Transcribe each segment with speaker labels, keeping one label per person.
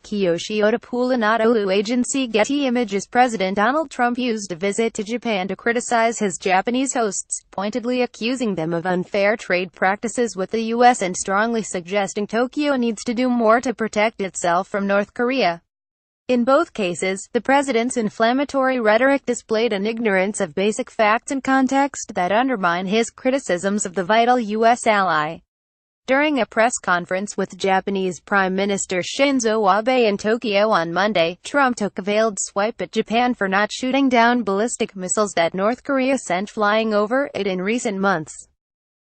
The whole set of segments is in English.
Speaker 1: Kiyoshi to PoolAnadolu. AgencyGetty images. President Donald Trump used a visit to Japan to criticize his Japanese hosts, pointedly accusing them of unfair trade practices with the U.S. and strongly suggesting Tokyo needs to do more to protect itself from North Korea. In both cases, the president's inflammatory rhetoric displayed an ignorance of basic facts and context that undermine his criticisms of the vital U.S. ally. During a press conference with Japanese Prime Minister Shinzo Abe in Tokyo on Monday, Trump took a veiled swipe at Japan for not shooting down ballistic missiles that North Korea sent flying over it in recent months.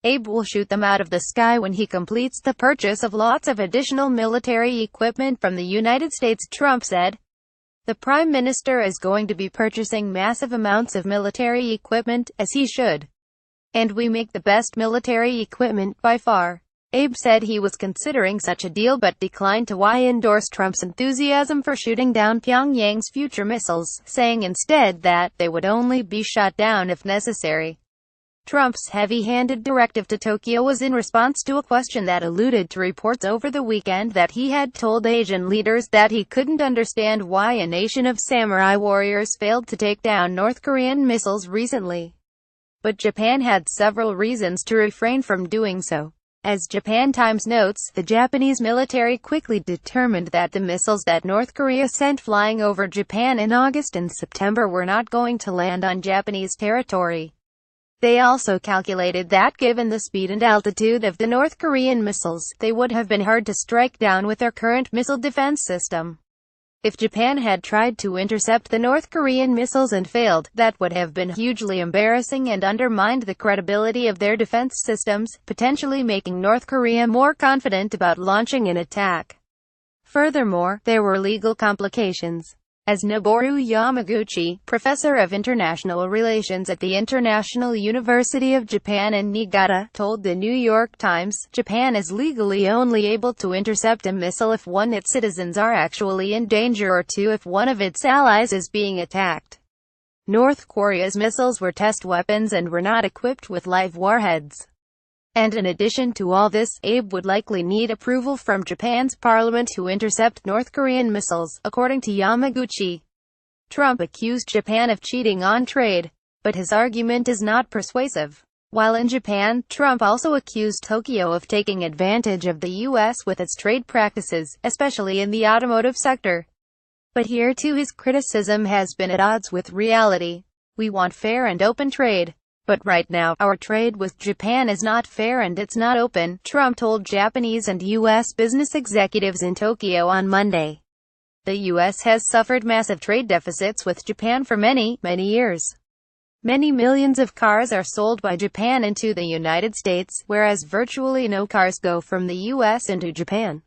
Speaker 1: Abe will shoot them out of the sky when he completes the purchase of lots of additional military equipment from the United States, Trump said. The Prime Minister is going to be purchasing massive amounts of military equipment, as he should. And we make the best military equipment by far. Abe said he was considering such a deal but declined to endorse Trump's enthusiasm for shooting down Pyongyang's future missiles, saying instead that they would only be shot down if necessary. Trump's heavy-handed directive to Tokyo was in response to a question that alluded to reports over the weekend that he had told Asian leaders that he couldn't understand why a nation of samurai warriors failed to take down North Korean missiles recently. But Japan had several reasons to refrain from doing so. As Japan Times notes, the Japanese military quickly determined that the missiles that North Korea sent flying over Japan in August and September were not going to land on Japanese territory. They also calculated that given the speed and altitude of the North Korean missiles, they would have been hard to strike down with their current missile defense system. If Japan had tried to intercept the North Korean missiles and failed, that would have been hugely embarrassing and undermined the credibility of their defense systems, potentially making North Korea more confident about launching an attack. Furthermore, there were legal complications. As Noboru Yamaguchi, professor of international relations at the International University of Japan in Niigata, told the New York Times, Japan is legally only able to intercept a missile if 1. its citizens are actually in danger or 2. if one of its allies is being attacked. North Korea's missiles were test weapons and were not equipped with live warheads. And in addition to all this, Abe would likely need approval from Japan's parliament to intercept North Korean missiles, according to Yamaguchi. Trump accused Japan of cheating on trade, but his argument is not persuasive. While in Japan, Trump also accused Tokyo of taking advantage of the U.S. with its trade practices, especially in the automotive sector. But here too his criticism has been at odds with reality. We want fair and open trade. But right now, our trade with Japan is not fair and it's not open, Trump told Japanese and U.S. business executives in Tokyo on Monday. The U.S. has suffered massive trade deficits with Japan for many years. Many millions of cars are sold by Japan into the United States, whereas virtually no cars go from the U.S. into Japan.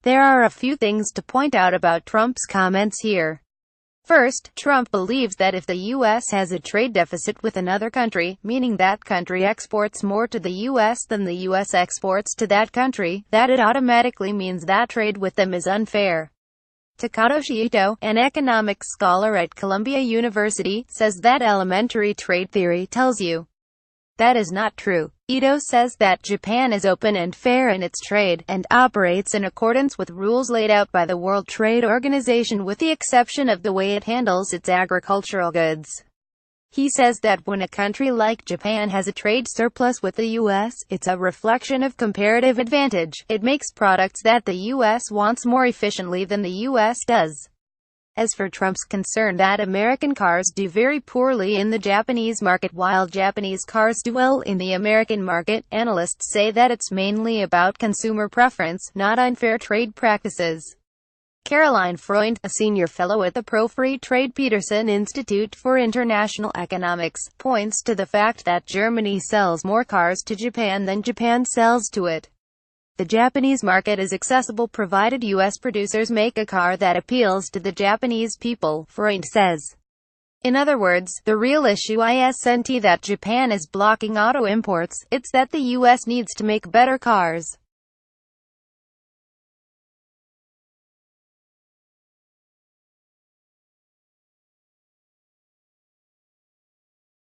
Speaker 1: There are a few things to point out about Trump's comments here. First, Trump believes that if the U.S. has a trade deficit with another country, meaning that country exports more to the U.S. than the U.S. exports to that country, that it automatically means that trade with them is unfair. Takatoshi Ito, an economics scholar at Columbia University, says that elementary trade theory tells you that is not true. Ito says that Japan is open and fair in its trade, and operates in accordance with rules laid out by the World Trade Organization with the exception of the way it handles its agricultural goods. He says that when a country like Japan has a trade surplus with the U.S., it's a reflection of comparative advantage. It makes products that the U.S. wants more efficiently than the U.S. does. As for Trump's concern that American cars do very poorly in the Japanese market while Japanese cars do well in the American market, analysts say that it's mainly about consumer preference, not unfair trade practices. Caroline Freund, a senior fellow at the Pro-Free Trade Peterson Institute for International Economics, points to the fact that Germany sells more cars to Japan than Japan sells to it. The Japanese market is accessible provided U.S. producers make a car that appeals to the Japanese people, Freund says. In other words, the real issue isn't that Japan is blocking auto imports, it's that the U.S. needs to make better cars.